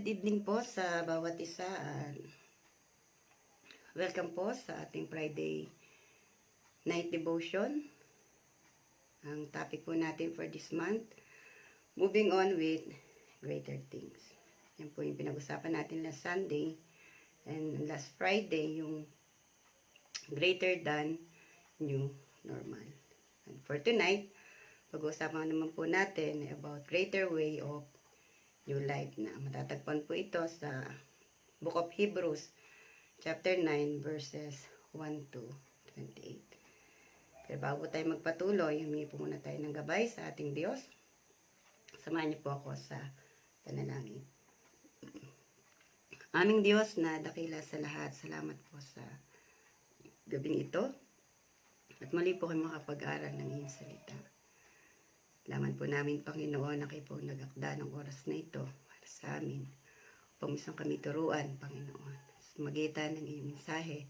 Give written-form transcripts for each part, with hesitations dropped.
Good evening po sa bawat isa. Welcome po sa ating Friday night devotion. Ang topic po natin for this month, moving on with greater things. Yan po yung pinag-usapan natin last Sunday and last Friday, yung greater than new normal. And for tonight, pag-uusapan naman po natin about greater way of new life na matatagpuan po ito sa Book of Hebrews chapter 9 verses 1 to 28. Pero bago tayo magpatuloy, humingi po muna tayo ng gabay sa ating Diyos. Samahan niyo po ako sa panalangin. Aming Diyos na dakila sa lahat, salamat po sa gabing ito at muli po kayo makapag-aral ng iyong salita. Laman po namin, Panginoon, na kayo po nagakda ng oras na ito para sa amin. Upang mismo kami turuan, Panginoon. Sa magitan ng iyong mensahe,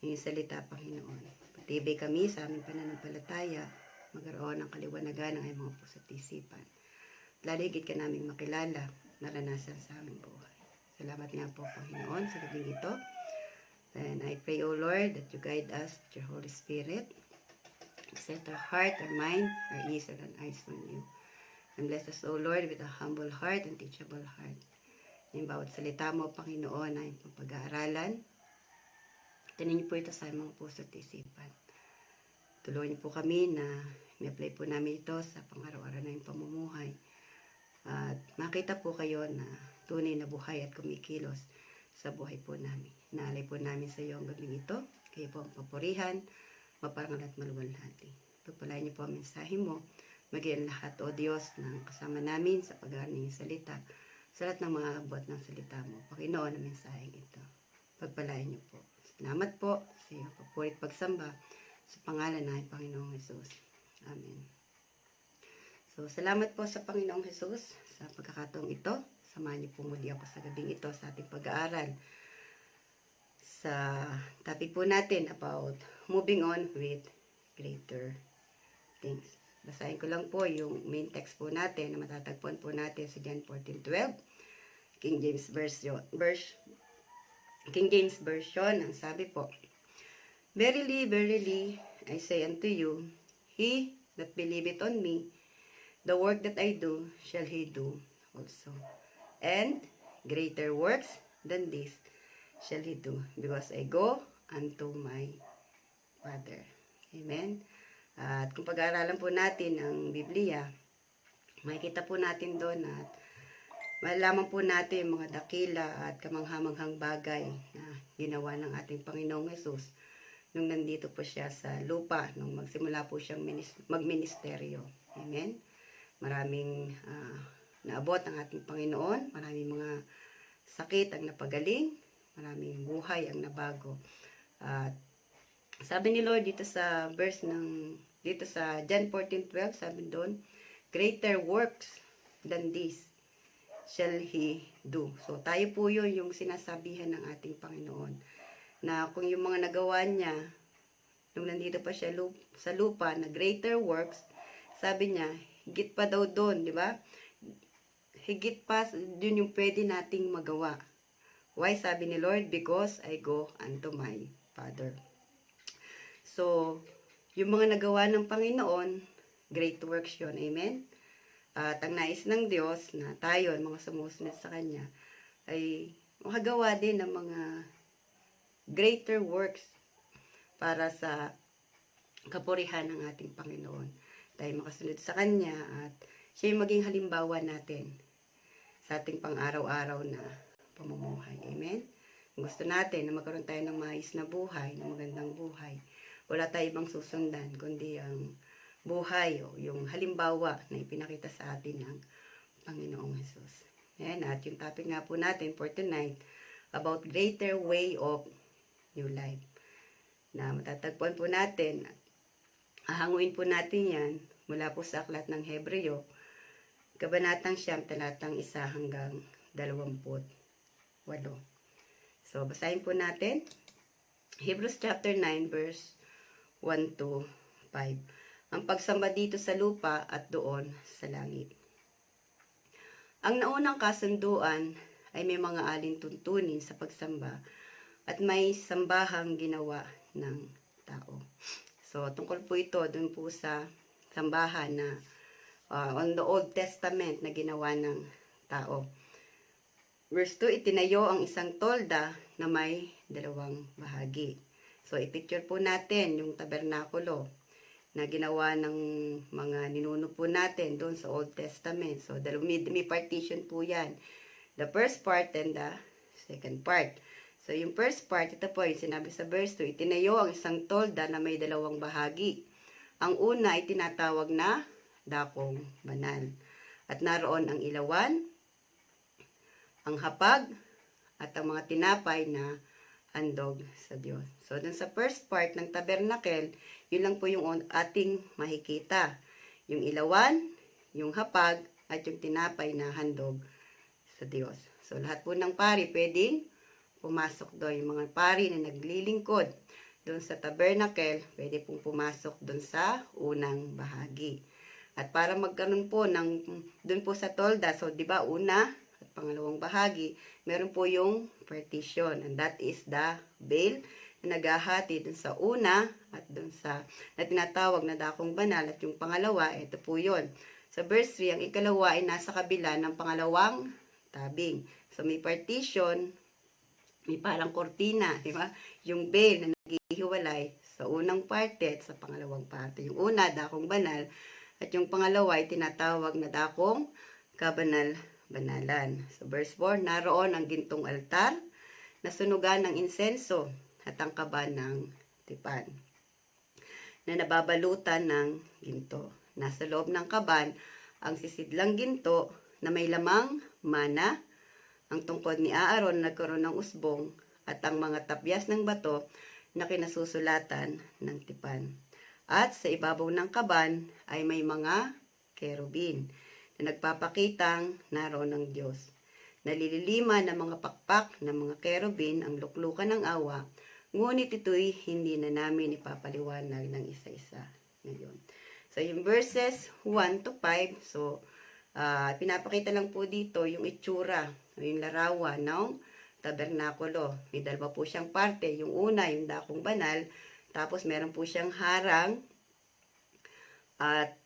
iyong salita, Panginoon. Patibay kami sa aming pananampalataya, magkaroon ng kaliwanagan ng iyong mga puso at isipan. Laligid ka namin makilala, naranasan sa aming buhay. Salamat nga po, Panginoon, sa gabing ito. And I pray, O Lord, that you guide us with your Holy Spirit. Set our heart, our mind, our ears, and our eyes on you. And bless us, O Lord, with a humble heart and teachable heart. Yung bawat salita mo, Panginoon, ay pag-aaralan. Tanin niyo po ito sa mga puso at isipan. Tulungan niyo po kami na may-apply po namin ito sa pang-araw-araw na yung pamumuhay. At makita po kayo na tunay na buhay at kumikilos sa buhay po namin. Naalay po namin sa iyo ang gabing ito. Kayo po ang papurihan, maparangal at maluwalhati. Pagpalain niyo po ang mensahe mo, maging lahat, O Diyos, ng kasama namin sa pag-aaral ng salita, sa lahat ng mga abot ng salita mo, Panginoon, ang mensaheng ito. Pagpalain niyo po. Salamat po sa iyong papurit pagsamba sa pangalan ng Panginoong Hesus. Amen. So, salamat po sa Panginoong Hesus sa pagkakataong ito. Samahan niyo po muli ako sa gabing ito sa ating pag-aaral sa topic po natin about moving on with greater things. Basahin ko lang po yung main text po natin na matatagpuan po natin sa John 14:12, King James Version. Ang sabi po, Verily, verily, I say unto you, he that believeth on me, the work that I do, shall he do also. And greater works than this shall he do, because I go unto my Father. Amen. At kung pag-aaralan po natin ang Biblia, makikita po natin doon at malalaman po natin mga dakila at kamanghamanghang bagay na ginawa ng ating Panginoong Hesus nung nandito po siya sa lupa, nung magsimula po siyang magministeryo. Amen. Maraming naabot ang ating Panginoon, maraming mga sakit ang napagaling, maraming buhay ang nabago. At sabi ni Lord dito sa dito sa John 14:12, sabi doon, greater works than this shall he do. So tayo po yun yung sinasabihan ng ating Panginoon. Na kung yung mga nagawa niya, nung nandito pa siya sa lupa, na greater works, sabi niya, higit pa daw doon, di ba? Higit pa, dun yung pwede nating magawa. Why, sabi ni Lord? Because I go unto my Father. So, yung mga nagawa ng Panginoon, great works yun. Amen? At ang nais ng Diyos na tayo, mga sumusunod sa Kanya, ay makagawa din ng mga greater works para sa kapurihan ng ating Panginoon. Tayo makasunod sa Kanya at siya yung maging halimbawa natin sa ating pang-araw-araw na pamumuhay. Amen? Kung gusto natin na magkaroon tayo ng maayos na buhay, ng magandang buhay, wala tayo ibang susundan, kundi ang buhay o yung halimbawa na ipinakita sa atin ng Panginoong Hesus. Ayan, at yung topic nga po natin for tonight, about greater way of new life. Na matatagpuan po natin, ahanguin po natin yan mula po sa aklat ng Hebreo, Kabanatang 9, talatang 1 hanggang 28. So, basahin po natin. Hebrews chapter 9, verse 1 to 5. Ang pagsamba dito sa lupa at doon sa langit. Ang naunang kasunduan ay may mga aling tuntunin sa pagsamba at may sambahang ginawa ng tao. So, tungkol po ito dun po sa sambahan na on the Old Testament na ginawa ng tao. Verse 2, itinayo ang isang tolda na may dalawang bahagi. So, ipicture po natin yung tabernakulo na ginawa ng mga ninuno po natin doon sa Old Testament. So, may partition po yan. The first part and the second part. So, yung first part, ito po yung sinabi sa verse 2, itinayo ang isang tolda na may dalawang bahagi. Ang una ay tinatawag na dakong banal. At naroon ang ilawan, ang hapag, at ang mga tinapay na handog sa Diyos. So, dun sa first part ng tabernacle, yun lang po yung ating makikita. Yung ilawan, yung hapag, at yung tinapay na handog sa Diyos. So, lahat po ng pari pwedeng pumasok doon. Yung mga pari na naglilingkod doon sa tabernacle, pwede pong pumasok doon sa unang bahagi. At para magkaroon po ng, doon po sa tolda, so di ba una at pangalawang bahagi, meron po yung partition. And that is the veil na naghahati dun sa una at dun sa na tinatawag na dakong banal. At yung pangalawa, ito po yun. Sa verse 3, ang ikalawa ay nasa kabila ng pangalawang tabing. So may partition, may parang kortina, di ba? Yung veil na naghihiwalay sa unang parte at sa pangalawang parte. Yung una, dakong banal, at yung pangalawa ay tinatawag na dakong kabanal-banalan. So verse 4, naroon ang gintong altar na sunugan ng insenso at ang kaban ng tipan na nababalutan ng ginto. Nasa loob ng kaban ang sisidlang ginto na may lamang mana, ang tungkod ni Aaron nagkaroon ng usbong at ang mga tapyas ng bato na kinasusulatan ng tipan. At sa ibabaw ng kaban ay may mga kerubin na nagpapakitang naroon ng Diyos. Nalililiman ng mga pakpak ng mga kerubin ang luklukan ng awa, ngunit ito'y hindi na namin ipapaliwanag ng isa-isa ngayon. So, yung verses 1 to 5, so, pinapakita lang po dito yung itsura, yung larawan ng tabernakulo. May dalawa po siyang parte. Yung una, yung dakong banal, tapos meron po siyang harang, at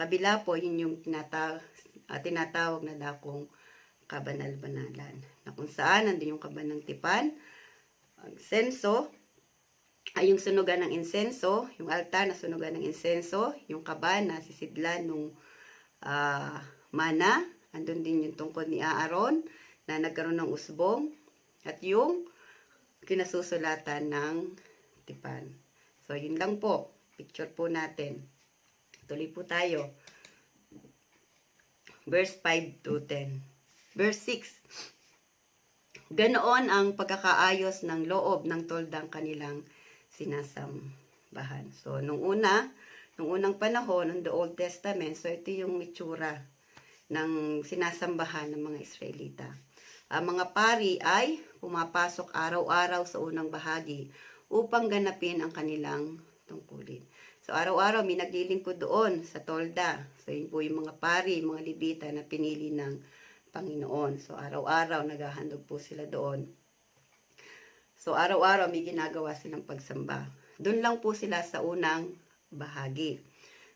kabila po, yun yung tinatawag na dakong kabanal-banalan. Na kung saan, nandun yung kaban ng tipan, ang insenso, ay yung sunugan ng insenso, yung altar na sunugan ng insenso, yung kaban na sisidlan nung mana, andun din yung tungkod ni Aaron na nagkaroon ng usbong, at yung kinasusulatan ng tipan. So, yun lang po. Picture po natin. Tuloy po tayo. Verse 5 to 10. Verse 6. Ganoon ang pagkakaayos ng loob ng toldang kanilang sinasambahan. So, nung unang panahon, ng the Old Testament, so ito yung itsura ng sinasambahan ng mga Israelita. Ang mga pari ay pumapasok araw-araw sa unang bahagi upang ganapin ang kanilang tungkulin. So, araw-araw may naglilingkod doon sa tolda. So, yun po yung mga pari, mga Levita na pinili ng Panginoon. So, araw-araw naghahandog po sila doon. So, araw-araw may ginagawa silang pagsamba. Doon lang po sila sa unang bahagi.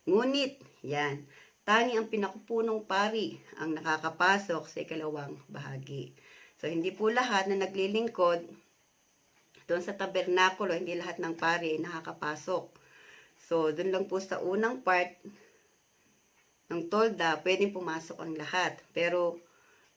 Ngunit, yan, tanging ang pinakupunong pari ang nakakapasok sa ikalawang bahagi. So, hindi po lahat na naglilingkod doon sa tabernakulo, hindi lahat ng pari ay nakakapasok. So, doon lang po sa unang part ng tolda, pwedeng pumasok ang lahat. Pero,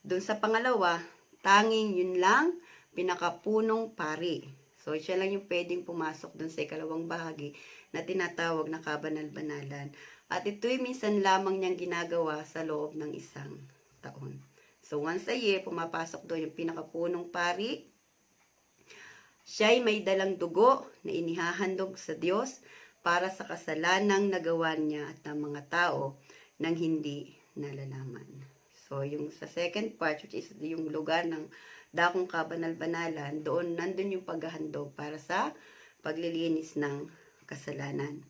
doon sa pangalawa, tanging yun lang, pinakapunong pari. So, siya lang yung pwedeng pumasok doon sa ikalawang bahagi na tinatawag na kabanal-banalan. At ito'y minsan lamang niyang ginagawa sa loob ng isang taon. So, once a year, pumapasok doon yung pinakapunong pari. Siya'y may dalang dugo na inihahandog sa Diyos para sa kasalanang nagawa niya at ng mga tao nang hindi nalalaman. So, yung sa second part, which is yung lugar ng dakong kabanal-banalan, nandun yung paghahandog para sa paglilinis ng kasalanan.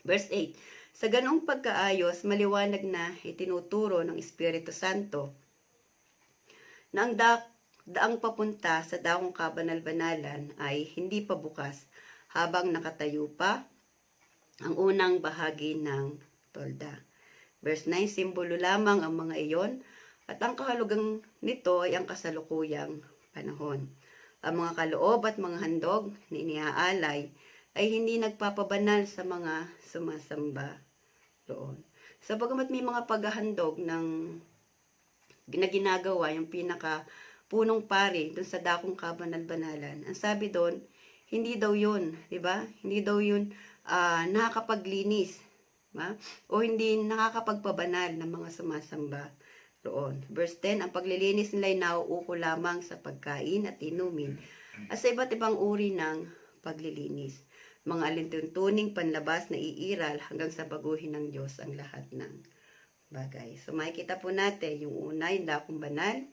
Verse 8, sa ganong pagkaayos, maliwanag na itinuturo ng Espiritu Santo na ang daang papunta sa dakong kabanal-banalan ay hindi pa bukas habang nakatayo pa ang unang bahagi ng tolda. Verse 9, simbolo lamang ang mga iyon at ang kahulugan nito ay ang kasalukuyang panahon. Ang mga kaloob at mga handog na iniaalay ay hindi nagpapabanal sa mga sumasamba roon. So, bagamat may mga paghahandog na ginagawa yung pinaka punong pari doon sa dakong kabanal-banalan, ang sabi doon, hindi daw yun, di ba? Hindi daw yun nakakapaglinis, ba? O hindi nakakapagpabanal ng mga sumasamba roon. Verse 10, ang paglilinis nila ay nauuko lamang sa pagkain at inumin at sa iba't ibang uri ng paglilinis. Mga alintuntuning panlabas na iiral hanggang sa baguhin ng Diyos ang lahat ng bagay. So makikita po natin yung una, yung dakong banal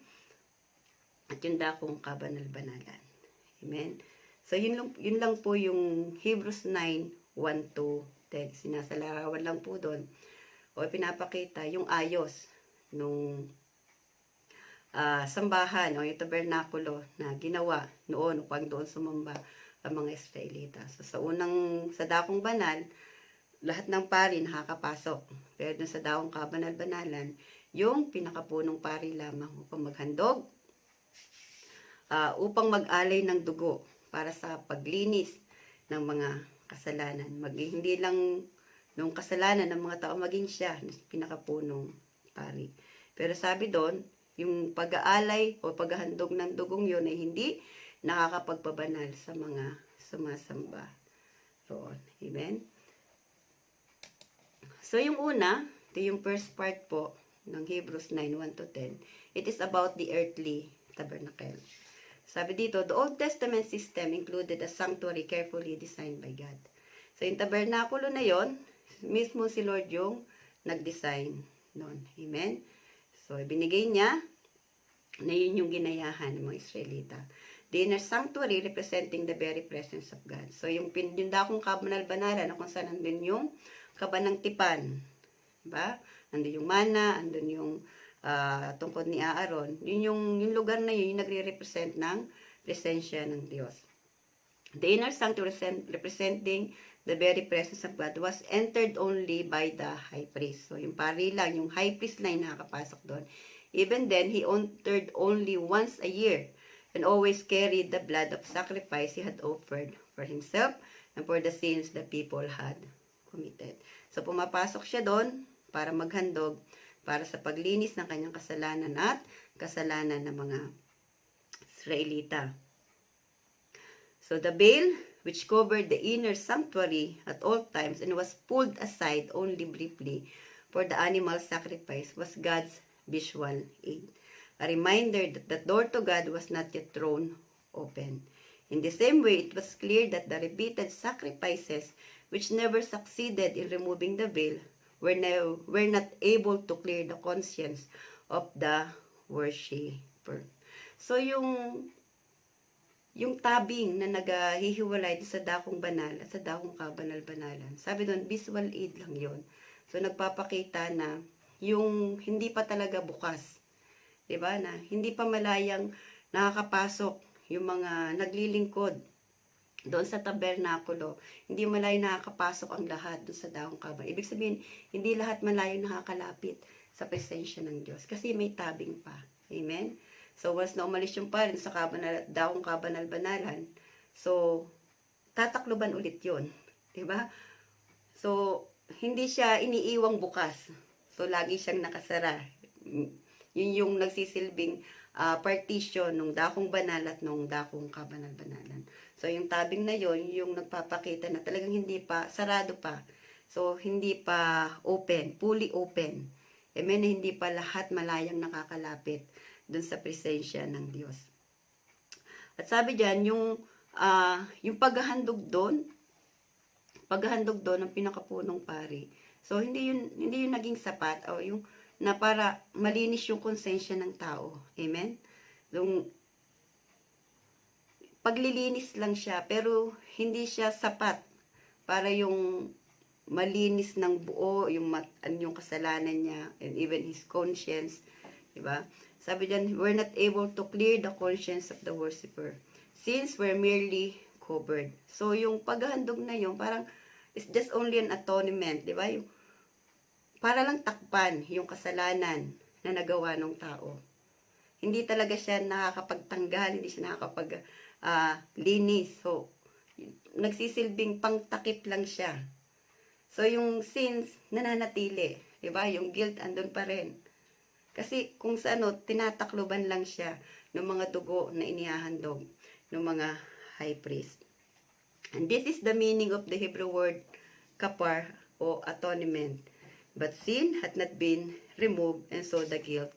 at yung dakong kabanal-banalan. Amen. So yun lang po yung Hebrews 9, 1-10. Sinasalarawan lang po doon o pinapakita yung ayos nung sambahan o yung tabernakulo na ginawa noon upang doon sumamba ang mga Israelita. So sa dakong banal, lahat ng pari nakakapasok. Pero dun sa dakong kabanal-banalan, yung pinakapunong pari lamang upang maghandog, upang mag-alay ng dugo para sa paglinis ng mga kasalanan. Hindi lang nung kasalanan ng mga tao, maging siya pinakapunong pari. Pero sabi doon, yung pag-aalay o paghahandog ng dugong yun ay hindi nakakapagpabanal sa mga sumasamba roon. Amen? So, yung una, ito yung first part po ng Hebrews 9, 1-10. It is about the earthly tabernacle. Sabi dito, the Old Testament system included a sanctuary carefully designed by God. So, yung tabernakulo na yon, mismo si Lord yung nag-design noon. Amen? So, binigay niya na yun yung ginayahan ng mga Israelita. The inner sanctuary representing the very presence of God. So, yung dakong kabanal-banalan na kung saan nandun yung kabanang tipan. Diba? Nandun yung mana, nandun yung tungkod ni Aaron. Yung lugar na yun, yung nagre-represent ng presensya ng Diyos. The inner sanctuary representing the very presence of God was entered only by the high priest. So, yung pari lang, yung high priest lang yung nakakapasok doon. Even then, he entered only once a year and always carried the blood of sacrifice he had offered for himself and for the sins the people had committed. So, pumapasok siya doon para maghandog para sa paglinis ng kanyang kasalanan at kasalanan ng mga Israelita. So, the veil, which covered the inner sanctuary at all times and was pulled aside only briefly for the animal sacrifice, was God's visual aid. A reminder that the door to God was not yet thrown open. In the same way, it was clear that the repeated sacrifices, which never succeeded in removing the veil, were not able to clear the conscience of the worshipper. So, yung tabing na naghihiwalay sa dakong banal at sa dakong kabanal-banalan, sabi doon, visual aid lang yon. So, nagpapakita na yung hindi pa talaga bukas. Diba? Na hindi pa malayang nakakapasok yung mga naglilingkod doon sa tabernakulo. Hindi malayang nakakapasok ang lahat doon sa dakong kabanal. Ibig sabihin, hindi lahat malayang nakakalapit sa presensya ng Diyos. Kasi may tabing pa. Amen? So, once na umalis yung parin sa dakong kabanal-banalan, so, tatakluban ulit yun. Diba? So, hindi siya iniiwang bukas. So, lagi siyang nakasara. Yun yung nagsisilbing partition nung dakong banal at nung dakong kabanal-banalan. So, yung tabing na yun, yung nagpapakita na talagang hindi pa, sarado pa. So, hindi pa open, fully open. Amen, hindi pa lahat malayang nakakalapit dun sa presensya ng Diyos. At sabi diyan, yung paghahandog doon ng pinakapunong pari. So, hindi yun naging sapat o yung na para malinis yung konsensya ng tao. Amen? Yung paglilinis lang siya, pero hindi siya sapat para yung malinis ng buo, yung kasalanan niya, and even his conscience. Diba? Sabi diyan, we're not able to clear the conscience of the worshiper since we're merely covered. So, yung paghahandog na yun, parang it's just only an atonement, di ba? Yung, para lang takpan yung kasalanan na nagawa ng tao. Hindi talaga siya nakakapagtanggal, hindi siya nakakapag-linis. So, nagsisilbing pangtakip lang siya. So, yung sins, nananatili. Diba? Yung guilt, andun pa rin. Kasi kung sa tinatakloban lang siya ng mga dugo na inihahandog ng mga high priest. And this is the meaning of the Hebrew word kapar o atonement. But sin had not been removed and so the guilt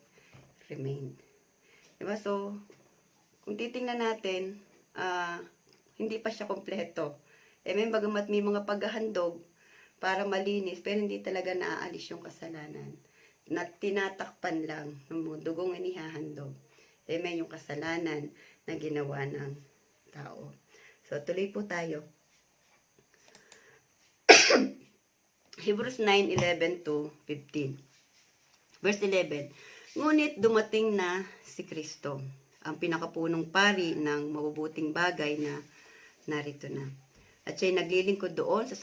remained. Diba? So, kung titingnan natin, hindi pa siya kompleto. May bagamat may mga paghahandog para malinis, pero hindi talaga naaalis yung kasalanan. Na tinatakpan lang ng mga dugong inihahandog. May yung kasalanan na ginawa ng tao. So, tuloy po tayo. Hebrews 9:11 to 15. Verse 11. Ngunit dumating na si Kristo, ang pinakapunong pari ng mabubuting bagay na narito na. At siya'y naglilingkod doon sa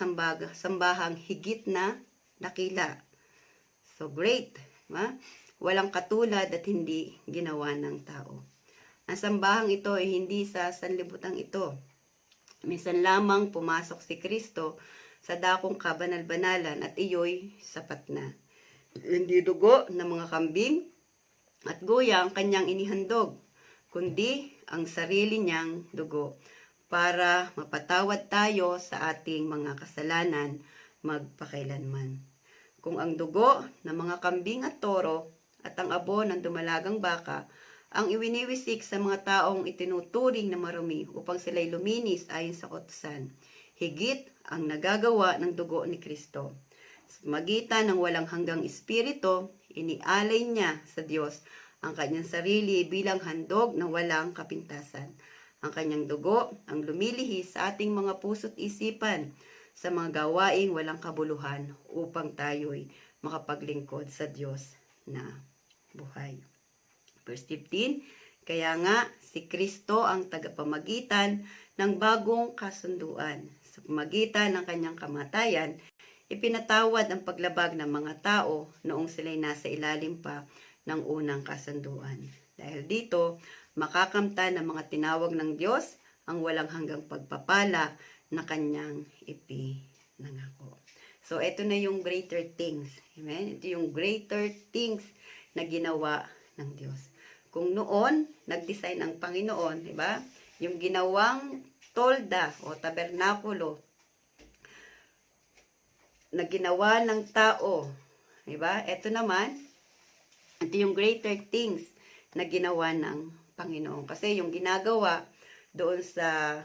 sambahang higit na dakila. So great, diba? Walang katulad at hindi ginawa ng tao. Ang sambahang ito ay hindi sa sanlibutan ito. Minsan lamang pumasok si Kristo sa dakong kabanal-banalan at iyo'y sapat na. Hindi dugo ng mga kambing at goya ang kanyang inihandog, kundi ang sarili niyang dugo para mapatawad tayo sa ating mga kasalanan magpakailanman. Kung ang dugo ng mga kambing at toro at ang abo ng dumalagang baka ang iwiniwisik sa mga taong itinuturing na marumi upang sila'y luminis ayon sa kautusan, higit ang nagagawa ng dugo ni Kristo. Sa magitan ng walang hanggang espiritu, inialay niya sa Diyos ang kanyang sarili bilang handog na walang kapintasan. Ang kanyang dugo ang lumilihis sa ating mga puso't isipan sa mga gawaing walang kabuluhan upang tayo'y makapaglingkod sa Diyos na buhay. Verse 15, kaya nga si Kristo ang tagapamagitan ng bagong kasunduan. Sa pamagitan ng kanyang kamatayan, ipinatawad ang paglabag ng mga tao noong sila'y nasa ilalim pa ng unang kasunduan. Dahil dito, makakamtan ng mga tinawag ng Diyos ang walang hanggang pagpapala na kanyang ipinangako. So, ito na yung greater things. Amen? Ito yung greater things na ginawa ng Diyos. Kung noon, nag-design ang Panginoon, di ba? Yung ginawang tolda o tabernakulo na ginawa ng tao, di ba? Ito naman, ito yung greater things na ginawa ng Panginoon. Kasi yung ginagawa doon sa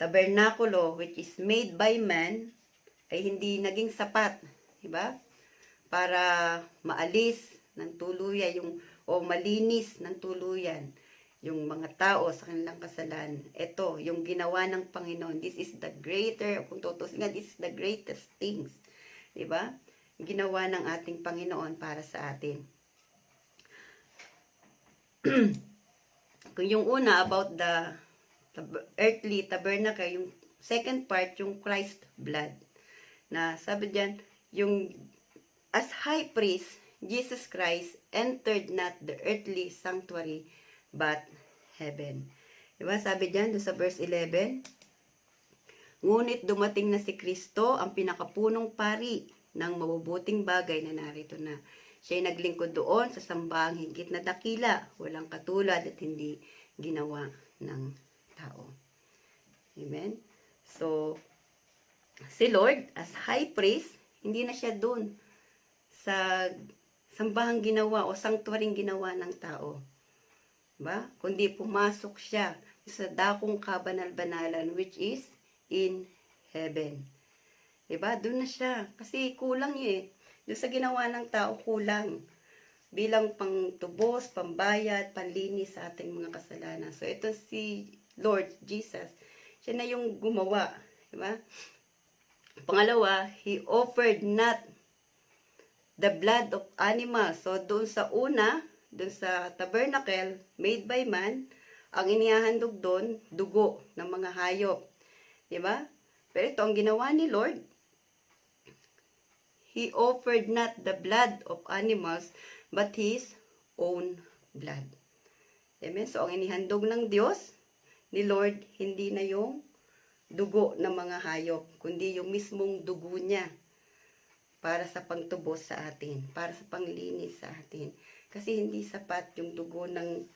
tabernakulo which is made by man ay hindi naging sapat, di ba? Para maalis ng tuluyan yung o malinis ng tuluyan yung mga tao sa kanilang kasalanan. Ito, yung ginawa ng Panginoon. This is the greater, kung tutusin nga, this is the greatest things. Di ba? Ginawa ng ating Panginoon para sa atin. Kung yung una about the earthly tabernacle, yung second part, yung Christ blood. Na sabi diyan, yung as high priest, Jesus Christ entered not the earthly sanctuary, but heaven. Diba? Sabi diyan, sa verse 11, ngunit dumating na si Kristo, ang pinakapunong pari ng mabubuting bagay na narito na. Siya'y naglingkod doon sa sambahang higit na dakila, walang katulad at hindi ginawa ng tao. Amen? So, si Lord, as high priest, hindi na siya doon sa sambahang ginawa o sanctuaryng ginawa ng tao. Diba? Kundi pumasok siya sa dakong kabanal-banalan which is in heaven. Diba? Doon na siya. Kasi kulang eh. Doon sa ginawa ng tao, kulang. Bilang pangtubos, pambayad, panlinis sa ating mga kasalanan. So, ito si Lord Jesus. Siya na yung gumawa. Diba? Pangalawa, He offered not the blood of animals. So, doon sa una, dun sa tabernacle made by man, ang inihahandog doon, dugo ng mga hayop. Diba? Pero ito, ang ginawa ni Lord, He offered not the blood of animals, but His own blood. Amen? So, ang inihandog ng Diyos, ni Lord, hindi na yung dugo ng mga hayop, kundi yung mismong dugo niya para sa pangtubos sa atin, para sa panglinis sa atin. Kasi hindi sapat yung dugo ng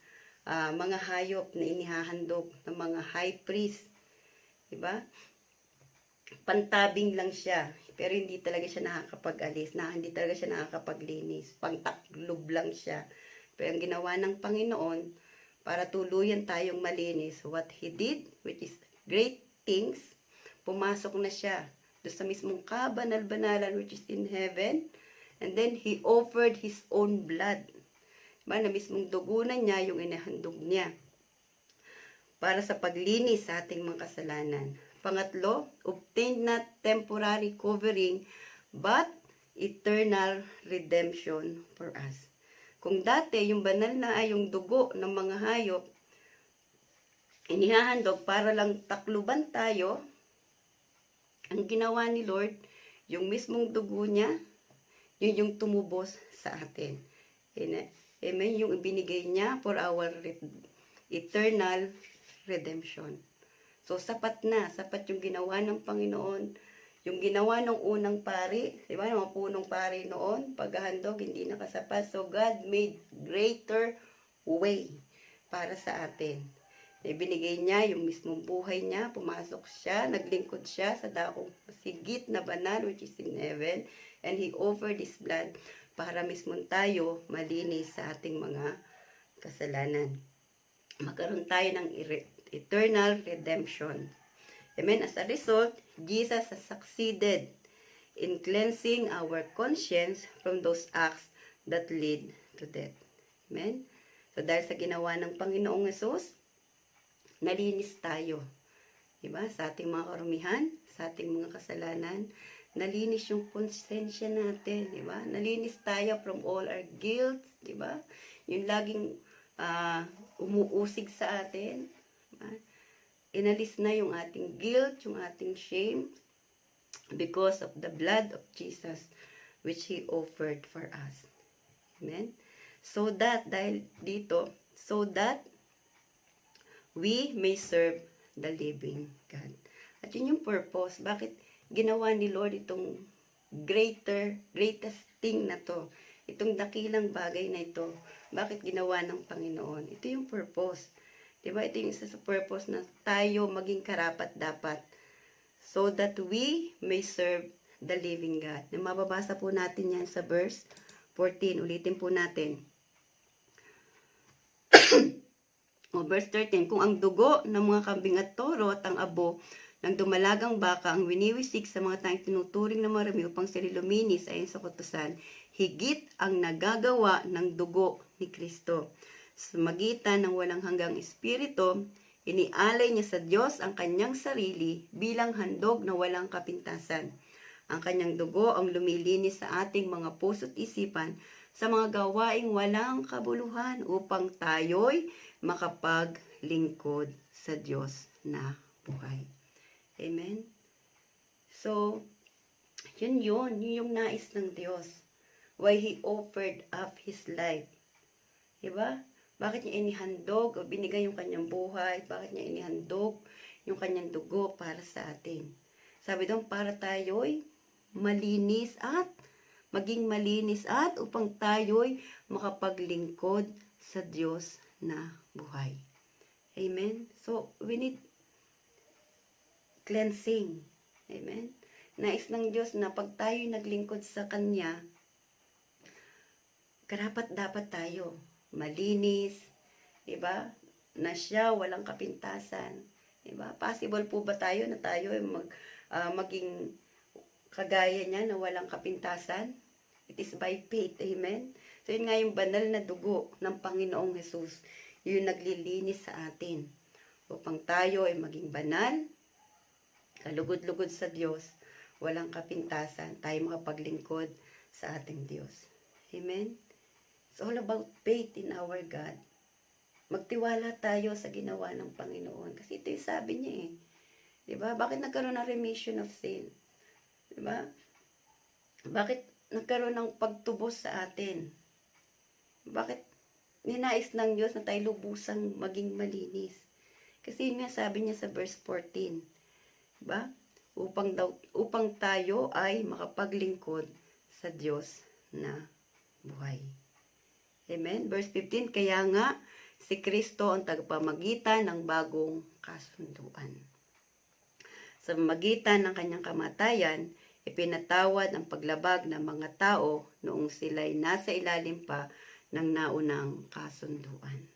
mga hayop na inihahandog ng mga high priest. Diba? Pantabing lang siya, pero hindi talaga siya nakakapag-alis, hindi talaga siya nakakapaglinis. Pangtaklob lang siya. Pero ang ginawa ng Panginoon, para tuluyan tayong malinis, what He did, which is great things, pumasok na siya doon sa mismong kabanal-banalan which is in heaven, and then He offered His own blood. Diba? Na mismong dugo na niya yung inahandog niya para sa paglinis sa ating mga kasalanan. Pangatlo, obtained not temporary covering, but eternal redemption for us. Kung dati, yung banal na ay yung dugo ng mga hayop, inihahandog para lang takluban tayo, ang ginawa ni Lord, yung mismong dugo niya, yun yung tumubos sa atin. Amen? Yung ibinigay niya for our eternal redemption. So, sapat na. Sapat yung ginawa ng Panginoon. Yung ginawa ng unang pari, di ba? Yung mga punong pari noon, paghahandog, hindi nakasapat. So, God made greater way para sa atin. Ibinigay niya yung mismong buhay niya, pumasok siya, naglingkod siya sa dakong sigit na banal, which is in heaven, and He offered His blood para mismong tayo malinis sa ating mga kasalanan. Magkaroon tayo ng eternal redemption. Amen. As a result, Jesus has succeeded in cleansing our conscience from those acts that lead to death. Amen. So, dahil sa ginawa ng Panginoong Hesus, nalinis tayo. Diba? Sa ating mga karumihan, sa ating mga kasalanan, nalinis yung konsensya natin. Diba? Nalinis tayo from all our guilt. Diba? Yung laging umuusig sa atin. Inalis na yung ating guilt, yung ating shame, because of the blood of Jesus, which He offered for us. Amen? So that, dahil dito, so that we may serve the living God. At yun yung purpose. Bakit ginawa ni Lord itong greatest thing na to? Itong dakilang bagay na ito. Bakit ginawa ng Panginoon? Ito yung purpose. Diba? Ito yung isa sa purpose na tayo maging karapat dapat. So that we may serve the living God. Na mababasa po natin yan sa verse 14. Ulitin po natin. Verse 13. Kung ang dugo ng mga kambing at toro at ang abo ng dumalagang baka ang winiwisik sa mga tayong tinuturing na marami upang sila luminis ayon sa kautusan, higit ang nagagawa ng dugo ni Kristo. Sa magitan ng walang hanggang espiritu, inialay niya sa Diyos ang kanyang sarili bilang handog na walang kapintasan. Ang kanyang dugo ang lumilinis sa ating mga puso't isipan sa mga gawaing walang kabuluhan upang tayo'y makapaglingkod sa Diyos na buhay. Amen? So, yun yung nais ng Diyos. Why He offered up His life. Diba? Bakit niya inihandog o binigay yung kanyang buhay? Bakit niya inihandog yung kanyang dugo para sa atin? Sabi doon, para tayo'y malinis at maging malinis at upang tayo'y makapaglingkod sa Diyos na buhay. Amen? So, we need cleansing. Amen? Nais ng Diyos na pag tayo'y naglingkod sa Kanya, karapat dapat tayo malinis, diba? Na siya, walang kapintasan. Diba? Possible po ba tayo na tayo maging kagaya niya na walang kapintasan? It is by faith. Amen? So, yun nga yung banal na dugo ng Panginoong Hesus. Yung naglilinis sa atin. Upang tayo ay maging banal, kalugod-lugod sa Diyos, walang kapintasan, tayo makapaglingkod sa ating Diyos. Amen? It's all about faith in our God. Magtiwala tayo sa ginawa ng Panginoon. Kasi ito yung sabi niya eh. Diba? Bakit nagkaroon ng remission of sin? Diba? Bakit nagkaroon ng pagtubos sa atin? Bakit ninais ng Diyos na tayo lubusang maging malinis? Kasi yun nga sabi niya sa verse 14. Diba? Upang tayo ay makapaglingkod sa Diyos na buhay. Amen? Verse 15, kaya nga, si Kristo ang tagapamagitan ng bagong kasunduan. Sa magitan ng kanyang kamatayan, ipinatawad ang paglabag ng mga tao noong sila'y nasa ilalim pa ng naunang kasunduan.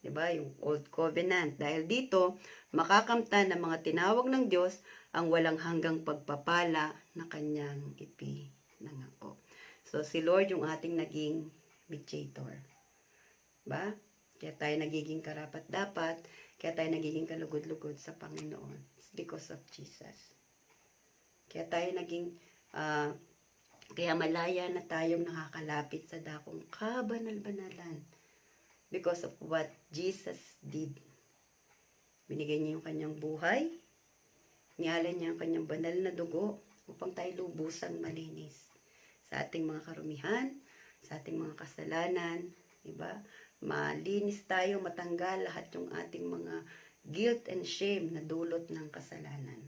Diba? Yung Old Covenant. Dahil dito, makakamtan ng mga tinawag ng Diyos ang walang hanggang pagpapala na kanyang ipinangako. So, si Lord yung ating naging mediator. Ba? Kaya tayo nagiging karapat-dapat, kaya tayo nagiging kalugod-lugod sa Panginoon. It's because of Jesus. Kaya tayo naging, kaya malaya na tayong nakakalapit sa dakong kabanal-banalan. Because of what Jesus did. Binigay niya yung kanyang buhay, niyalan niya ang kanyang banal na dugo upang tayo lubusang malinis sa ating mga karumihan, sa ating mga kasalanan, diba? Malinis tayo, matanggal lahat yung ating mga guilt and shame na dulot ng kasalanan.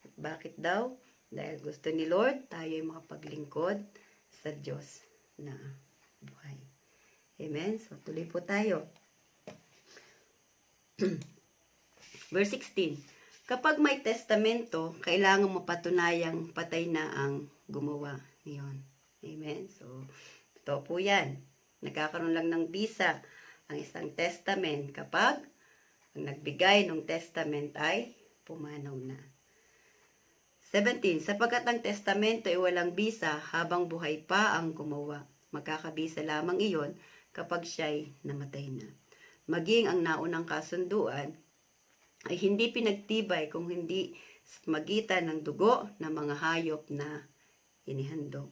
At bakit daw? Dahil gusto ni Lord, tayo ay makapaglingkod sa Diyos na buhay. Amen? So, tuloy po tayo. Verse 16. Kapag may testamento, kailangan mapatunayang patay na ang gumawa niyon. Amen? So, ito po yan. Nagkakaroon lang ng bisa ang isang testament kapag ang nagbigay ng testament ay pumanaw na. 17. Sapagkat ang testamento ay walang bisa habang buhay pa ang gumawa. Magkakabisa lamang iyon kapag siya'y namatay na. Maging ang naunang kasunduan ay hindi pinagtibay kung hindi magitan ng dugo ng mga hayop na inihandog.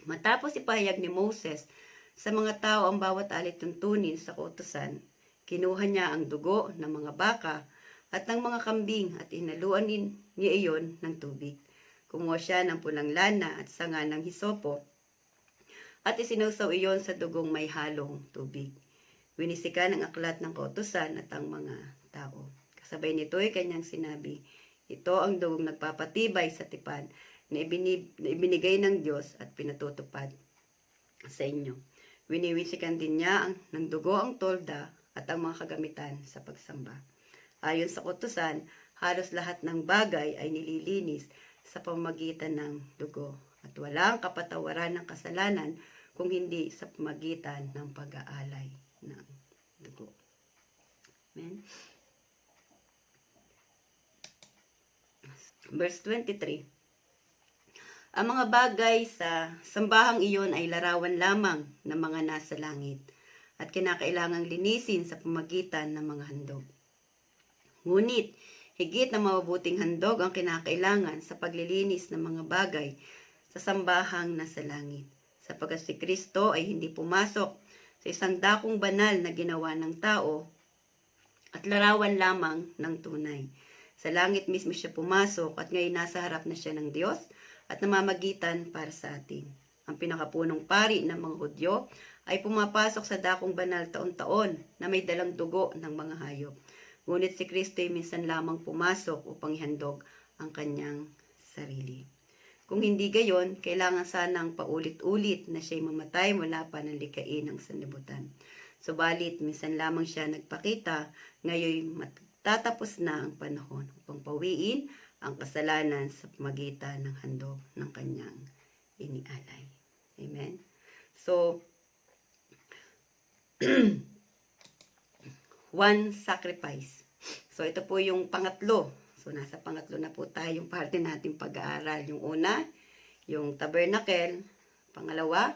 Matapos ipahayag ni Moses sa mga tao ang bawat alituntunin sa kautusan, kinuha niya ang dugo ng mga baka at ng mga kambing at inaluan niya iyon ng tubig. Kumuha siya ng pulang lana at sanga ng hisopo at isinusaw iyon sa dugong may halong tubig. Winisikan ang aklat ng kautusan at ang mga tao. Kasabay nito ay kanyang sinabi, ito ang dugong nagpapatibay sa tipan na ibinigay ng Diyos at pinatutupad sa inyo. Winiwisikan din niya ng dugo ang tolda at ang mga kagamitan sa pagsamba. Ayon sa kautusan, halos lahat ng bagay ay nililinis sa pamamagitan ng dugo at walang kapatawaran ng kasalanan kung hindi sa pamamagitan ng pag-aalay ng dugo. Amen. Verse 23. Ang mga bagay sa sambahang iyon ay larawan lamang ng mga nasa langit at kinakailangang linisin sa pamamagitan ng mga handog. Ngunit, higit na mabuting handog ang kinakailangan sa paglilinis ng mga bagay sa sambahang nasa langit, sapagkat si Kristo ay hindi pumasok sa isang dakong banal na ginawa ng tao at larawan lamang ng tunay. Sa langit mismo siya pumasok at ngayon nasa harap na siya ng Diyos at namamagitan para sa atin. Ang pinakapunong pari ng mga Hudyo ay pumapasok sa dakong banal taon-taon na may dalang dugo ng mga hayop. Ngunit si Kristo ay minsan lamang pumasok upang ihandog ang kanyang sarili. Kung hindi gayon, kailangan sanang paulit-ulit na siya'y mamatay mula pa ng likain ng sanlibutan. Subalit, minsan lamang siya nagpakita, ngayon matatapos na ang panahon upang pawiin ang kasalanan sa pamagitan ng handog ng kanyang inialay. Amen? So, one sacrifice. So, ito po yung pangatlo. So, nasa pangatlo na po tayong parte nating pag-aaral. Yung una, yung tabernacle. Pangalawa,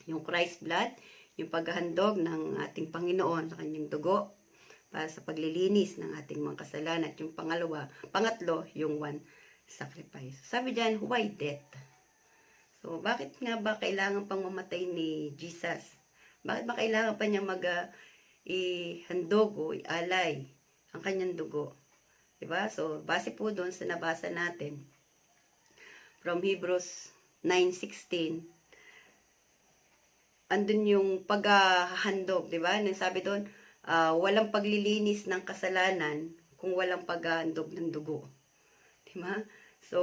yung Christ blood. Yung paghahandog ng ating Panginoon sa kanyang dugo para sa paglilinis ng ating mga kasalanan. At yung pangatlo, yung one sacrifice. Sabi dyan, why death? So, bakit nga ba kailangan pang mamatay ni Jesus? Bakit ba kailangan pa niya ihandog o ialay ang kanyang dugo? Diba? So, base po doon sa nabasa natin from Hebrews 9:16, andun yung paghahandog, diba? Nang sabi doon, walang paglilinis ng kasalanan kung walang paghahandog ng dugo. Diba? So,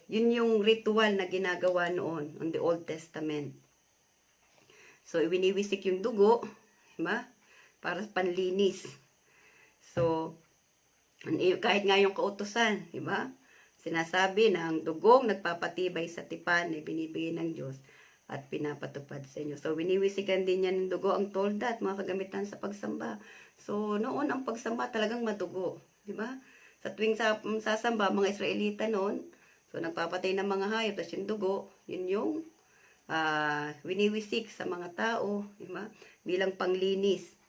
yun yung ritual na ginagawa noon on the Old Testament. So, winiwisik yung dugo, diba? Para panlinis. So, kahit nga yung kautusan, diba? Sinasabi na ang dugong nagpapatibay sa tipan ay binibigay ng Diyos at pinapatupad sa inyo. So, winiwisikan din yan ng dugo ang tolda at mga kagamitan sa pagsamba. So, noon ang pagsamba talagang madugo, diba? Sa tuwing sasamba, mga Israelita noon, so nagpapatay ng mga hayop, tapos yung dugo, yun yung winiwisik sa mga tao, diba? Bilang panglinis.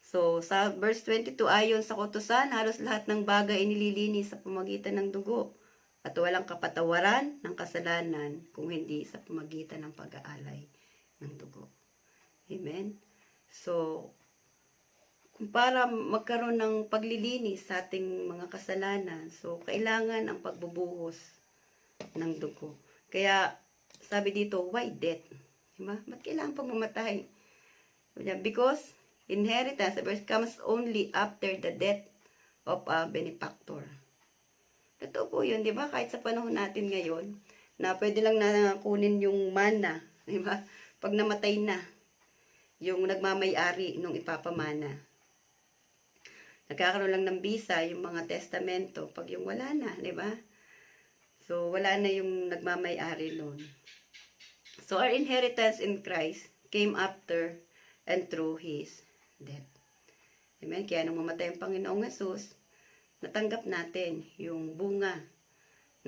So, sa verse 22, ayon sa kautusan, halos lahat ng bagay inililinis sa pamagitan ng dugo, at walang kapatawaran ng kasalanan kung hindi sa pamagitan ng pag-aalay ng dugo. Amen? So, kung para magkaroon ng paglilinis sa ating mga kasalanan, so kailangan ang pagbubuhos ng dugo. Kaya sabi dito, why death? Diba? Ba't kailangan pang mamatay? Because inheritance comes only after the death of a benefactor. Ito po yun, di ba? Kahit sa panahon natin ngayon, na pwede lang na kunin yung mana, di ba? Pag namatay na, yung nagmamay-ari nung ipapamana. Nagkakaroon lang ng bisa yung mga testamento pag yung wala na, di ba? So, wala na yung nagmamay-ari noon. So, our inheritance in Christ came after and through His death. Amen? Kaya nung mamatay ang Panginoong Hesus, natanggap natin yung bunga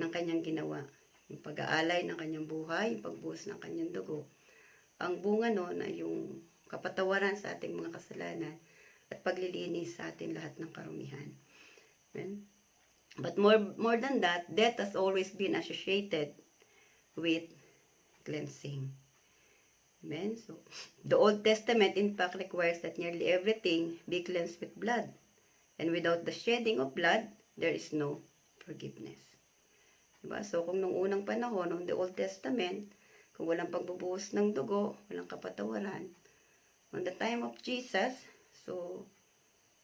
ng kanyang ginawa. Yung pag-aalay ng kanyang buhay, yung pagbuhos ng kanyang dugo. Ang bunga noon ay yung kapatawaran sa ating mga kasalanan at paglilinis sa ating lahat ng karumihan. Amen? But more than that, death has always been associated with cleansing. Amen? So, the Old Testament in fact requires that nearly everything be cleansed with blood. And without the shedding of blood, there is no forgiveness. Diba? So, kung nung unang panahon, nung the Old Testament, kung walang pagbubuhos ng dugo, walang kapatawaran, on the time of Jesus, so,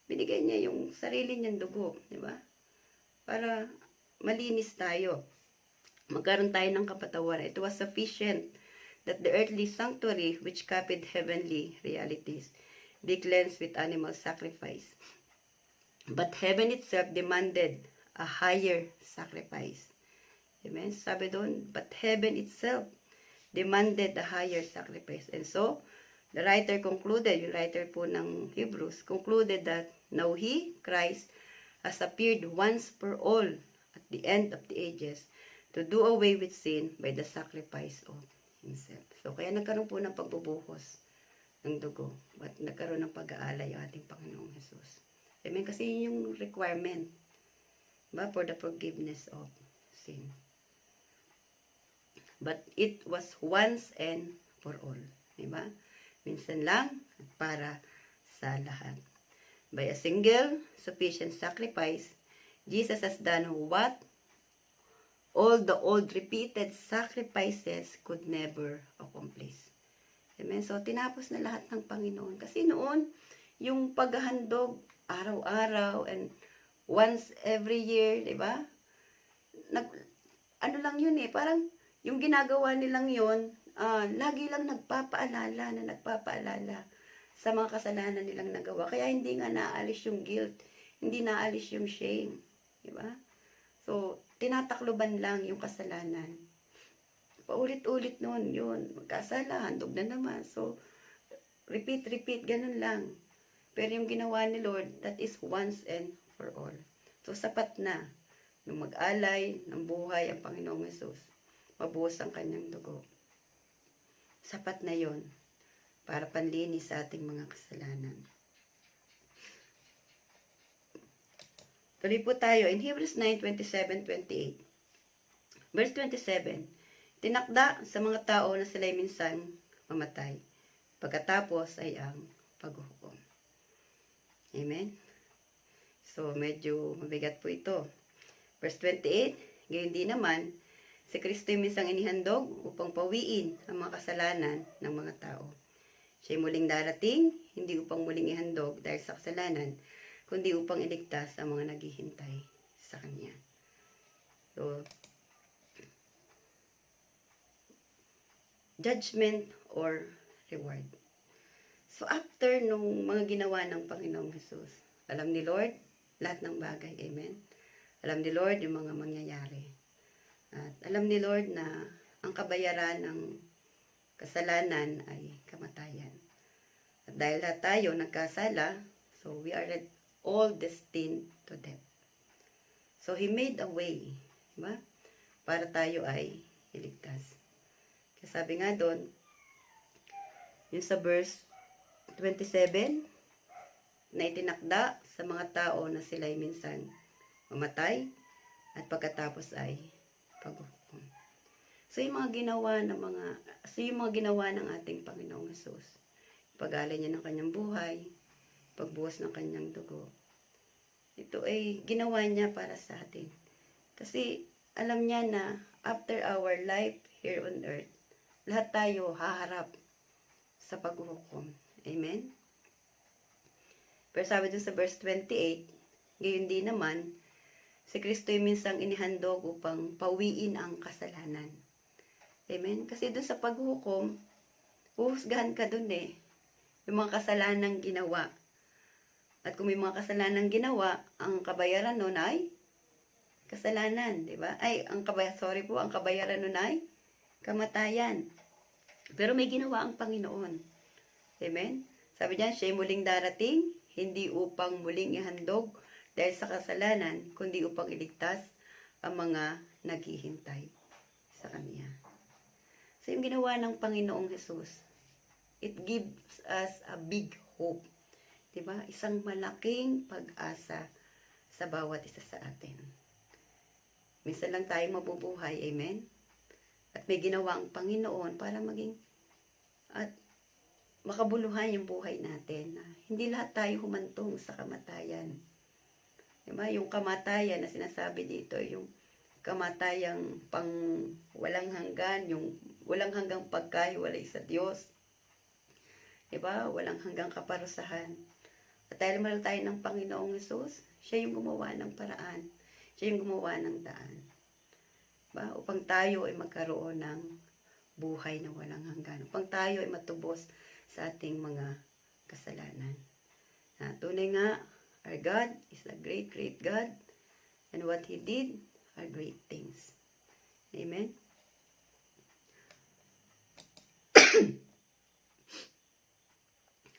binigay niya yung sarili niyang dugo, di ba? Para malinis tayo. Magkaroon tayo ng kapatawaran. It was sufficient that the earthly sanctuary, which copied heavenly realities, be cleansed with animal sacrifice. But heaven itself demanded a higher sacrifice. Amen? Sabi doon, but heaven itself demanded a higher sacrifice. And so, the writer concluded, yung writer po ng Hebrews, concluded that now He, Christ, has appeared once for all at the end of the ages to do away with sin by the sacrifice of Himself. So, kaya nagkaroon po ng pagbubuhos ng dugo at nagkaroon ng pag-aalay ang ating Panginoong Hesus. Amen? Kasi yun yung requirement, ba, for the forgiveness of sin. But it was once and for all. Diba? Minsan lang at para sa lahat. By a single, sufficient sacrifice, Jesus has done what all the old repeated sacrifices could never accomplish. Amen? So, tinapos na lahat ng Panginoon. Kasi noon, yung paghahandog, araw-araw, and once every year, di ba? Ano lang yun eh, parang yung ginagawa nilang yun, lagi lang nagpapaalala sa mga kasalanan nilang nagawa. Kaya hindi nga naalis yung guilt, hindi naalis yung shame. Diba? So, tinatakloban lang yung kasalanan. Paulit-ulit nun, yun. Magkasala, handog na naman. So, repeat, ganun lang. Pero yung ginawa ni Lord, that is once and for all. So, sapat na nung mag-alay ng buhay ang Panginoong Hesus. Mabuhos ang kanyang dugo. Sapat na yon para panlinis sa ating mga kasalanan. Tuloy po tayo in Hebrews 9:27-28. Verse 27, tinakda sa mga tao na sila'y minsan mamatay. Pagkatapos ay ang paghuhukom. Amen? So, medyo mabigat po ito. Verse 28, gayon din naman, si Kristo'y minsang inihandog upang pawiin ang mga kasalanan ng mga tao. Siya'y muling darating, hindi upang muling ihandog dahil sa kasalanan, kundi upang iligtas ang mga naghihintay sa Kanya. So, judgment or reward. So, after nung mga ginawa ng Panginoong Jesus, alam ni Lord lahat ng bagay. Amen? Alam ni Lord yung mga mangyayari. At alam ni Lord na ang kabayaran ng kasalanan ay kamatayan. At dahil lahat tayo nagkasala, so we are all destined to death. So, He made a way, diba? Para tayo ay iligtas. Kaya sabi nga doon, yung sa verse 27, na itinakda sa mga tao na sila'y minsan mamatay at pagkatapos ay paghuhukom. So, yung mga ginawa ng ating Panginoong Jesus, pag-alay niya ng kanyang buhay, pagbuhos ng kanyang dugo, ito ay ginawa niya para sa atin. Kasi alam niya na after our life here on earth, lahat tayo haharap sa paghuhukom. Amen? Pero sabi doon sa verse 28, gayon din naman, si Kristo'y minsang inihandog upang pawiin ang kasalanan. Amen? Kasi doon sa paghuhukom, uhusgahan ka doon eh. Yung mga kasalanang ginawa. At kung may mga kasalanang ginawa, ang kabayaran nun ay kasalanan, di ba? Ang kabayaran nun ay kamatayan. Pero may ginawa ang Panginoon. Amen? Sabi diyan, siya'y muling darating, hindi upang muling ihandog dahil sa kasalanan, kundi upang iligtas ang mga naghihintay sa Kanya. So, yung ginawa ng Panginoong Jesus, it gives us a big hope. Diba? Isang malaking pag-asa sa bawat isa sa atin. Minsan lang tayo mabubuhay, amen? At may ginawa ang Panginoon para maging at makabuluhan yung buhay natin. Hindi lahat tayo humantong sa kamatayan. Diba? Yung kamatayan na sinasabi dito, yung kamatayang pang walang hanggan, yung walang hanggang pagkahiwalay sa Diyos. Diba? Walang hanggang kaparusahan. At dahil mahal tayo ng Panginoong Jesus, siya yung gumawa ng paraan. Siya yung gumawa ng daan. Diba? Upang tayo ay magkaroon ng buhay na walang hanggan. Upang tayo ay matubos sa ating mga kasalanan. Tunay nga, our God is a great, great God. And what He did are great things. Amen?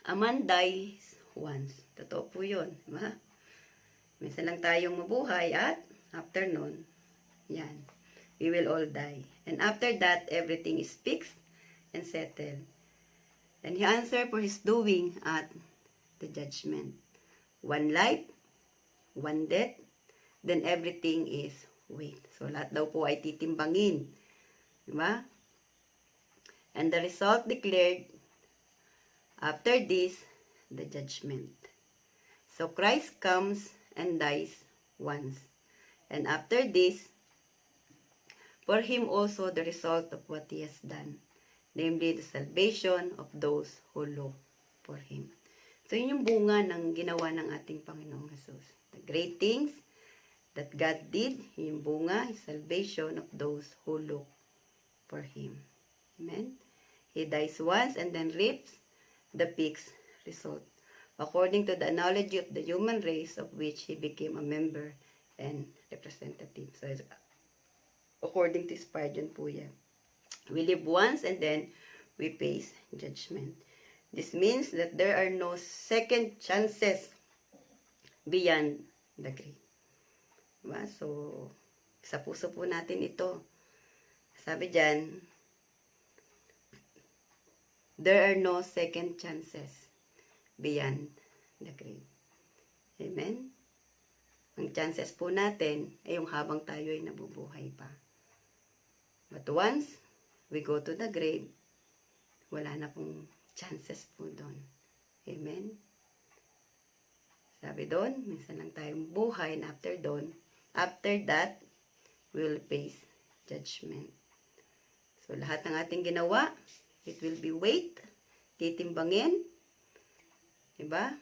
A man dies once. Totoo po yun. Diba? Minsan lang tayong mabuhay at after nun, yan, we will all die. And after that, everything is fixed and settled. And He answered for His doing at the judgment. One life, one death, then everything is weighed. So, lahat daw po ay titimbangin. Diba? And the result declared, after this, the judgment. So, Christ comes and dies once. And after this, for Him also the result of what He has done, namely the salvation of those who look for Him. So, yun yung bunga ng ginawa ng ating Panginoong Jesus. The great things that God did, yung bunga, His salvation of those who look for Him. Amen? He dies once and then reaps the fixed result, according to the analogy of the human race of which He became a member and representative. So, according to Spurgeon po yan. We live once and then we face judgment. This means that there are no second chances beyond the grave. Diba? So, sa puso po natin ito. Sabi dyan, there are no second chances beyond the grave. Amen? Ang chances po natin ay yung habang tayo ay nabubuhay pa. But once we go to the grave, wala na pong chances po doon. Amen? Sabi doon, minsan lang tayong buhay, and after that, we will face judgment. So, lahat ng ating ginawa, it will be weighed, titimbangin, diba?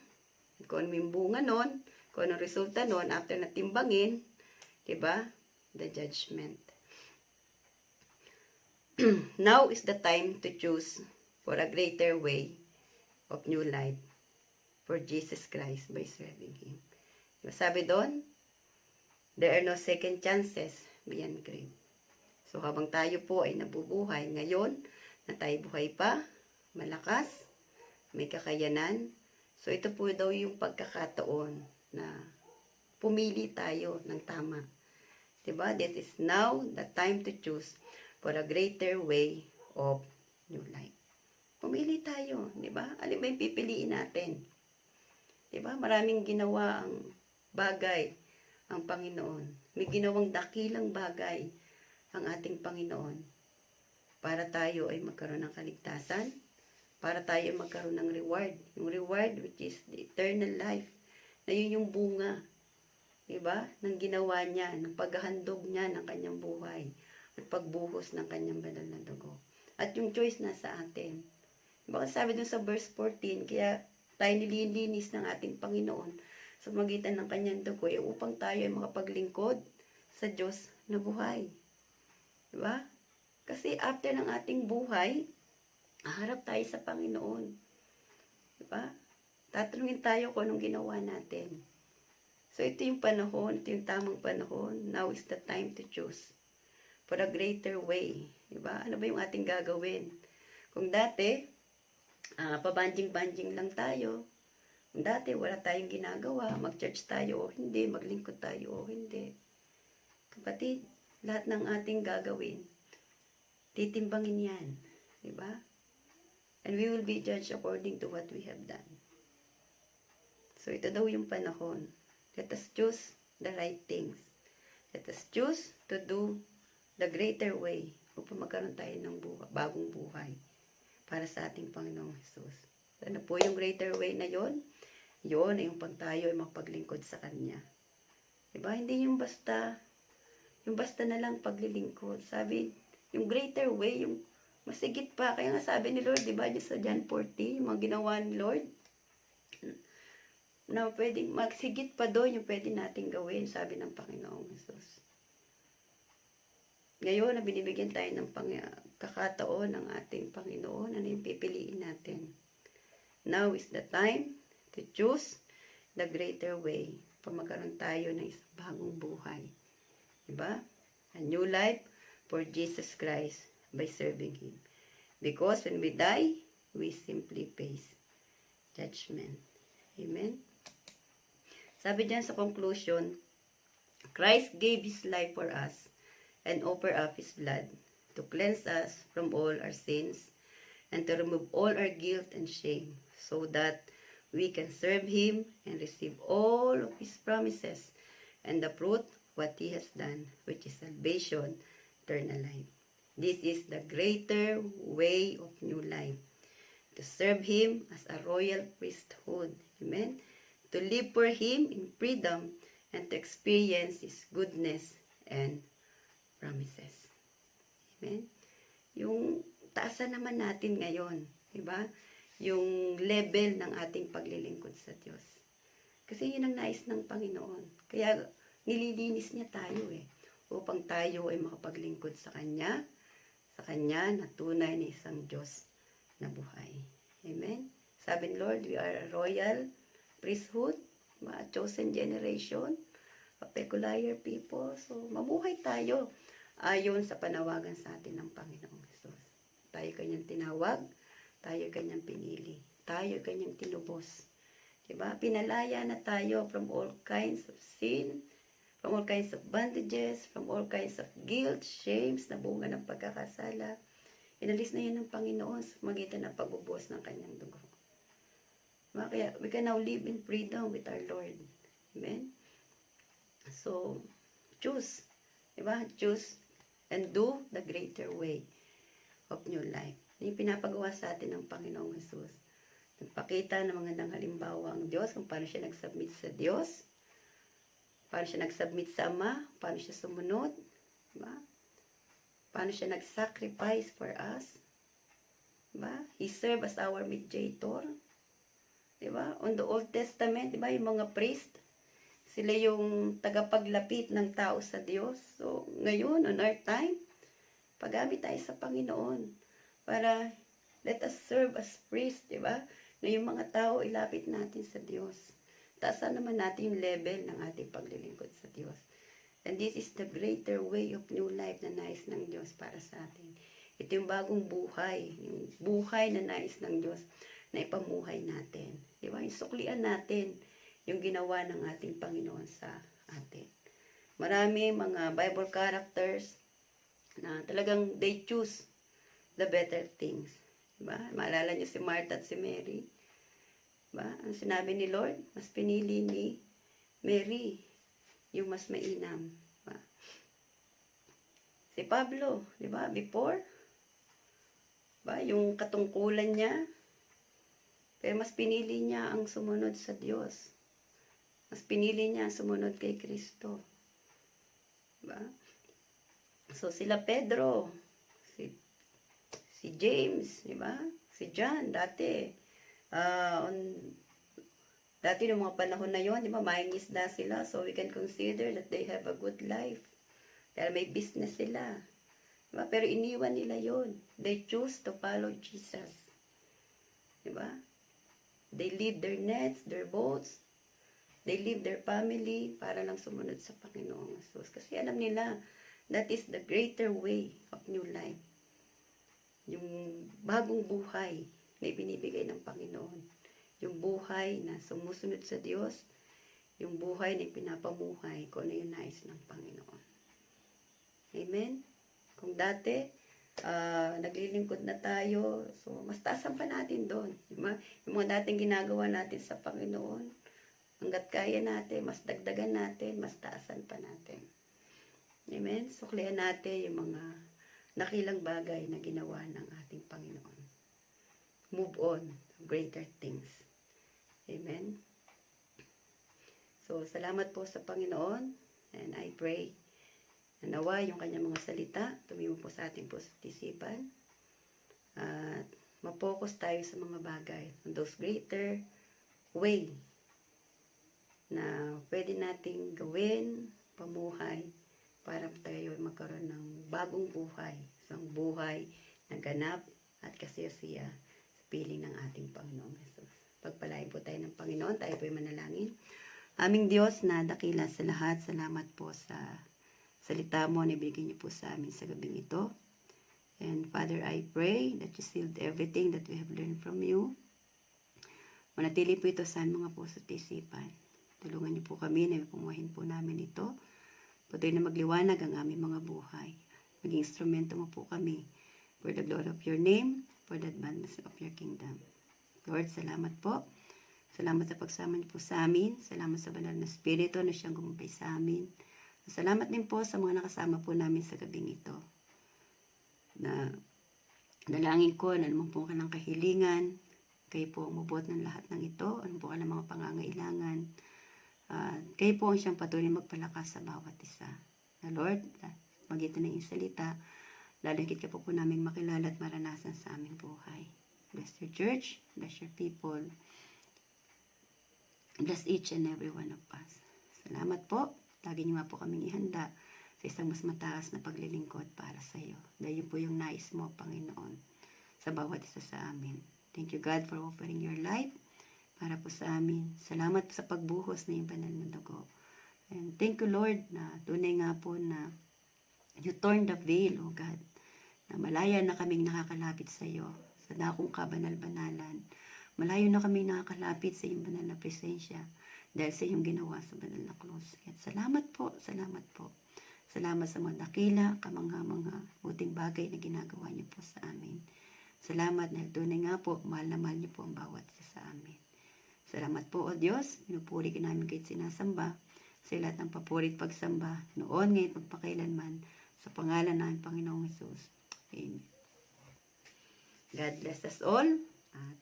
Kung ano yung bunga nun, kung ano resulta nun, after natimbangin, diba? The judgment. Now is the time to choose for a greater way of new life for Jesus Christ by serving Him. Sabi doon, there are no second chances beyond grave. So habang tayo po ay nabubuhay ngayon, na tayo buhay pa, malakas, may kakayanan, so ito po daw yung pagkakataon na pumili tayo ng tama. Diba? This is now the time to choose for a greater way of new life. Pumili tayo, di ba? Alin ba yung pipiliin natin? Di ba? Maraming ginawa ang bagay ang Panginoon. May ginawang dakilang bagay ang ating Panginoon para tayo ay magkaroon ng kaligtasan, para tayo ay magkaroon ng reward. Yung reward which is the eternal life, na yun yung bunga, di ba? Ng ginawa niya, ng paghahandog niya ng kanyang buhay, at pagbuhos ng kanyang banal na dugo. At yung choice nasa atin. Diba sabi dun sa verse 14, kaya tayo nililinis ng ating Panginoon sa magitan ng kanyang dugo, upang tayo ay makapaglingkod sa Diyos na buhay. Diba? Kasi after ng ating buhay, haharap tayo sa Panginoon. Diba? Tatanungin tayo kung anong ginawa natin. So ito yung panahon, ito yung tamang panahon. Now is the time to choose for a greater way. Diba? Ano ba yung ating gagawin? Kung dati, pabanjing-banjing lang tayo. Kung dati, wala tayong ginagawa. Mag-church tayo o hindi. Maglingkod tayo o hindi. Kapatid, lahat ng ating gagawin, titimbangin yan. Diba? And we will be judged according to what we have done. So, ito daw yung panahon. Let us choose the right things. Let us choose to do the greater way upang magkaroon tayo ng bagong buhay para sa ating Panginoong Jesus. Ano po yung greater way na yon? Yon ay yung pag tayo ay mapaglingkod sa Kanya. Diba? Hindi yung basta na lang paglilingkod. Sabi, yung greater way, yung masigit pa. Kaya nga sabi ni Lord, diba, sa John 14, yung mga ginawa ni Lord, na pwedeng magsigit pa doon yung pwede nating gawin, sabi ng Panginoong Jesus. Ngayon, na binibigyan tayo ng kakataon ng ating Panginoon, ano yung pipiliin natin? Now is the time to choose the greater way para magkaroon tayo ng isang bagong buhay. Diba? A new life for Jesus Christ by serving Him. Because when we die, we simply face judgment. Amen? Sabi dyan sa conclusion, Christ gave His life for us and offer up His blood to cleanse us from all our sins and to remove all our guilt and shame so that we can serve Him and receive all of His promises and the fruit what He has done, which is salvation, eternal life. This is the greater way of new life, to serve Him as a royal priesthood. Amen? To live for Him in freedom and to experience His goodness and promises. Amen? Yung taasan naman natin ngayon, diba? Yung level ng ating paglilingkod sa Diyos. Kasi yun ang nais ng Panginoon. Kaya nililinis niya tayo upang tayo ay makapaglingkod sa Kanya na tunay na isang Diyos na buhay. Amen? Sabi ni Lord, we are a royal priesthood, a chosen generation, a peculiar people. So, mabuhay tayo ayon sa panawagan sa atin ng Panginoong Jesus. Tayo Kanyang tinawag, tayo Kanyang pinili, tayo Kanyang tinubos. Diba? Pinalaya na tayo from all kinds of sin, from all kinds of bondages, from all kinds of guilt, shames, na bunga ng pagkakasala. Inalis na yan ng Panginoon sa magitan ng pagbubuhos ng Kanyang dugo. Kaya we can now live in freedom with our Lord. Amen? So, choose. Diba? Choose and do the greater way of new life. Yung pinapagawa sa atin ng Panginoong Jesus. Nagpakita ng magandang halimbawa ang Diyos kung paano siya nag-submit sa Diyos, paano siya nag-submit sa Ama, paano siya sumunod, diba? Paano siya nag-sacrifice for us, diba? He served as our mediator, diba? On the Old Testament, diba, yung mga priest, sila yung tagapaglapit ng tao sa Diyos. So, ngayon, on our time, paggamit tayo sa Panginoon para let us serve as priest, diba? Na yung mga tao, ilapit natin sa Diyos. Taasan naman natin yung level ng ating paglilingkod sa Diyos. And this is the greater way of new life na nais ng Diyos para sa atin. Ito yung bagong buhay, yung buhay na nais ng Diyos na ipamuhay natin. Diba? Yung suklian natin yung ginawa ng ating Panginoon sa atin. Marami mga Bible characters na talagang they choose the better things. Diba? Maalala niyo si Martha at si Mary. Diba? Ang sinabi ni Lord, mas pinili ni Mary yung mas mainam. Diba? Si Pablo, diba? Before, diba? Yung katungkulan niya, pero mas pinili niya ang sumunod sa Diyos. Mas pinili niya ang sumunod kay Kristo. Diba? So sila Pedro, si James, di ba? Si John, dati. Dati ng mga panahon na yon, di ba? Maing isda sila. So we can consider that they have a good life. Dahil may business sila. Di ba? Pero iniwan nila yon. They choose to follow Jesus. Di ba? They leave their nets, their boats. They leave their family para lang sumunod sa Panginoong Jesus. Kasi alam nila, that is the greater way of new life. Yung bagong buhay na ibinibigay ng Panginoon. Yung buhay na sumusunod sa Diyos. Yung buhay na pinapamuhay kung ano yung nais ng Panginoon. Amen? Kung dati, naglilingkod na tayo, so mas taasan pa natin doon. Yung mga dating ginagawa natin sa Panginoon, hanggat kaya natin, mas dagdagan natin, mas taasan pa natin. Amen? Suklian natin yung mga nakilang bagay na ginawa ng ating Panginoon. Move on to greater things. Amen? So, salamat po sa Panginoon. And I pray na nawa yung kanyang mga salita, tumimo po sa ating isipan. At mapokus tayo sa mga bagay. On those greater way na pwede nating gawin, pamuhay, para tayo magkaroon ng bagong buhay. Isang buhay na ganap at kasiyasiya sa piling ng ating Panginoong Jesus. Pagpalain po tayo ng Panginoon, tayo po ay manalangin. Aming Diyos na dakila sa lahat, salamat po sa salita mo na ibigay niyo po sa amin sa gabing ito. And Father, I pray that you sealed everything that we have learned from you. Manatili po ito sa mga puso at isipan. Tulungan niyo po kami na ipamuhin po namin ito. Patuloy na magliwanag ang aming mga buhay. Maging instrumento mo po kami for the glory of your name, for the advancement of your kingdom. Lord, salamat po. Salamat sa pagsama niyo po sa amin. Salamat sa banal na Espiritu na siyang gumabay sa amin. Salamat din po sa mga nakasama po namin sa gabing ito. Na dalangin ko na naman po ka ng kahilingan. Kayo po ang mabuot ng lahat ng ito. Ano po ka ng mga pangangailangan. Kayo po ang siyang patuloy magpalakas sa bawat isa. Na Lord, magitan ng iyong salita, lalagkit ka po namin makilala at maranasan sa aming buhay. Bless your church, bless your people, bless each and every one of us. Salamat po. Lagi niyo nga po kaming ihanda sa isang mas mataas na paglilingkod para sa iyo. Dahil yun po yung nais mo, Panginoon, sa bawat isa sa amin. Thank you, God, for offering your life para po sa amin. Salamat po sa pagbuhos na yung banal na dugo. And thank you, Lord, na tunay nga po na you torn the veil, oh God, na malaya na kaming nakakalapit sa iyo, sa dakong kabanal-banalan. Malayo na kaming nakakalapit sa iyong banal na presensya dahil sa iyong ginawa sa banal na krus. At salamat po, salamat po. Salamat sa mga dakila, mga buting bagay na ginagawa niyo po sa amin. Salamat na tunay nga po, mahal na mahal niyo po ang bawat isa sa amin. Salamat po, O Diyos, pinupuri ka namin kahit sinasamba, sa lahat ng papuri at pagsamba, noon, ngayon, magpakailanman, sa pangalan ng Panginoong Jesus. Amen. God bless us all.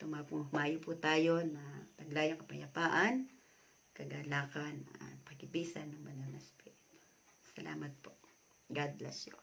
Tumayo po tayo na taglayang kapayapaan, kagalakan, at pagibisan ng banal na spirit. Salamat po. God bless you.